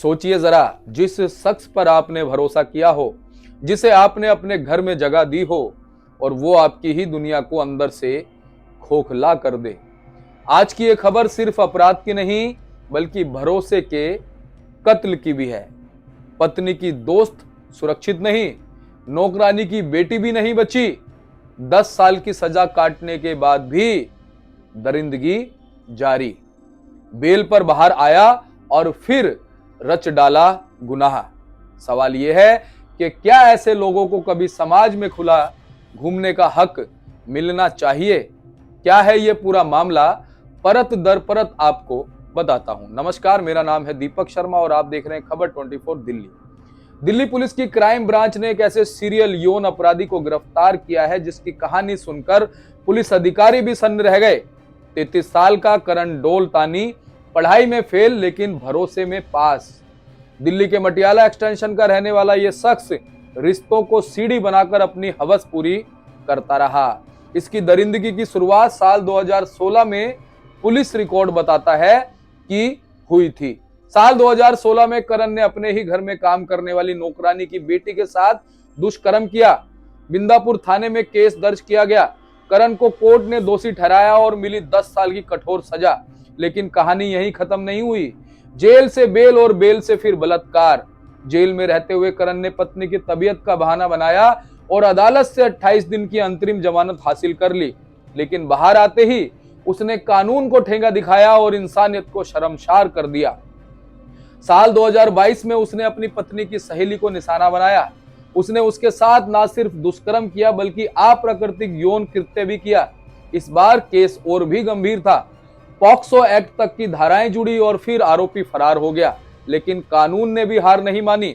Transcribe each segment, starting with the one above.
सोचिए जरा, जिस शख्स पर आपने भरोसा किया हो, जिसे आपने अपने घर में जगह दी हो, और वो आपकी ही दुनिया को अंदर से खोखला कर दे। आज की ये खबर सिर्फ अपराध की नहीं, बल्कि भरोसे के कत्ल की भी है। पत्नी की दोस्त सुरक्षित नहीं, नौकरानी की बेटी भी नहीं बची। 10 साल की सजा काटने के बाद भी दरिंदगी जारी। बेल पर बाहर आया और फिर रच डाला गुनाह। सवाल यह है कि क्या ऐसे लोगों को कभी समाज में खुला घूमने का हक मिलना चाहिए? क्या है यह पूरा मामला, परत दर परत आपको बताता हूं। नमस्कार, मेरा नाम है दीपक शर्मा और आप देख रहे हैं खबर 24 दिल्ली। दिल्ली पुलिस की क्राइम ब्रांच ने एक ऐसे सीरियल यौन अपराधी को गिरफ्तार किया है जिसकी कहानी सुनकर पुलिस अधिकारी भी सन्न रह गए। 33 साल का करण डोलतानी पढ़ाई में फेल लेकिन भरोसे में पास। दिल्ली के मटियाला एक्सटेंशन का रहने वाला यह शख्स रिश्तों को सीढ़ी बनाकर अपनी हवस पूरी करता रहा। इसकी दरिंदगी की शुरुआत साल 2016 में पुलिस रिकॉर्ड बताता है कि हुई थी। साल 2016 में करण ने अपने ही घर में काम करने वाली नौकरानी की बेटी के साथ दुष्कर्म किया। बिंदापुर थाने में केस दर्ज किया गया। करण को कोर्ट ने दोषी ठहराया और मिली 10 साल की कठोर सजा। लेकिन कहानी यहीं खत्म नहीं हुई। जेल से बेल और बेल से फिर बलात्कार। जेल में रहते हुए करण ने पत्नी की तबीयत का बहाना बनाया और अदालत से 28 दिन की अंतरिम जमानत हासिल कर ली। लेकिन बाहर आते ही उसने कानून को ठेंगा दिखाया और इंसानियत को शर्मसार कर दिया। साल 2022 में उसने अपनी पत्नी की सहेली को निशाना बनाया। उसने उसके साथ ना सिर्फ दुष्कर्म किया बल्कि अप्राकृतिक यौन कृत्य भी किया। इस बार केस और भी गंभीर था। पॉक्सो एक्ट तक की धाराएं जुड़ी और फिर आरोपी फरार हो गया। लेकिन कानून ने भी हार नहीं मानी।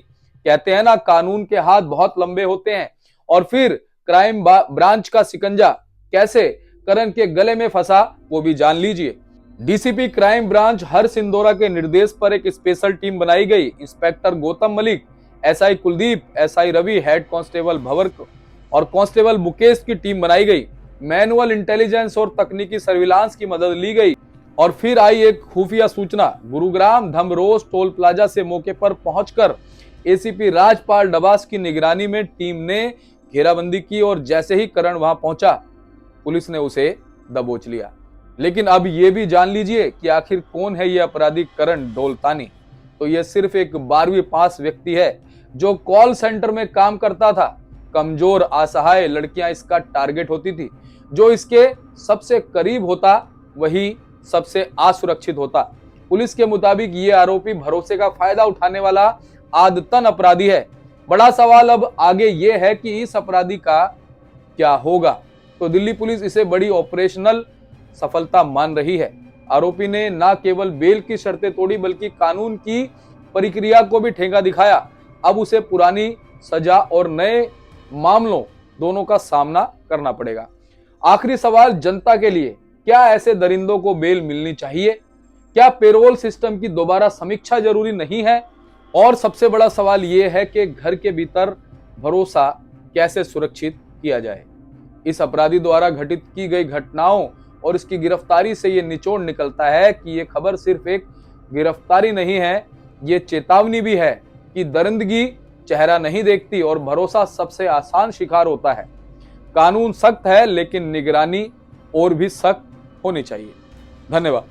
कहते हैं ना, कानून के हाथ बहुत लंबे होते हैं। और फिर क्राइम ब्रांच का शिकंजा कैसे करण के गले में फंसा, वो भी जान लीजिए। डीसीपी क्राइम ब्रांच हर सिंदोरा के निर्देश पर एक स्पेशल टीम बनाई गई। Inspector Gautam Malik, SI Kuldeep, SI Ravi, head constable Bhanwar और कांस्टेबल मुकेश की टीम बनाई गई। मैनुअल इंटेलिजेंस और तकनीकी सर्विलांस की मदद ली गई। और फिर आई एक खुफिया सूचना। गुरुग्राम धमरोज टोल प्लाजा से मौके पर पहुंचकर एसीपी राजपाल डबास की निगरानी में टीम ने घेराबंदी की और जैसे ही करण वहां पहुंचा, पुलिस ने उसे दबोच लिया। लेकिन अब यह भी जान लीजिए कि आखिर कौन है यह अपराधी करण डोलतानी। तो यह सिर्फ एक 12वीं पास व्यक्ति है जो कॉल सेंटर में काम करता था। कमजोर असहाय लड़कियां इसका टारगेट होती थी। जो इसके सबसे करीब होता वही सबसे असुरक्षित होता। पुलिस के मुताबिक ये आरोपी भरोसे का फायदा उठाने वाला आदतन अपराधी है। बड़ा सवाल अब आगे ये है कि इस अपराधी का क्या होगा। तो दिल्ली पुलिस इसे बड़ी ऑपरेशनल सफलता मान रही है। आरोपी ने न केवल बेल की शर्तें तोड़ी बल्कि कानून की प्रक्रिया को भी ठेंगा दिखाया। अब उसे पुरानी सजा और नए मामलों दोनों का सामना करना पड़ेगा। आखिरी सवाल जनता के लिए, क्या ऐसे दरिंदों को बेल मिलनी चाहिए? क्या पेरोल सिस्टम की दोबारा समीक्षा जरूरी नहीं है? और सबसे बड़ा सवाल यह है कि घर के भीतर भरोसा कैसे सुरक्षित किया जाए। इस अपराधी द्वारा घटित की गई घटनाओं और इसकी गिरफ्तारी से यह निचोड़ निकलता है कि यह खबर सिर्फ एक गिरफ्तारी नहीं है, ये चेतावनी भी है कि दरिंदगी चेहरा नहीं देखती और भरोसा सबसे आसान शिकार होता है। कानून सख्त है लेकिन निगरानी और भी सख्त होनी चाहिए। धन्यवाद।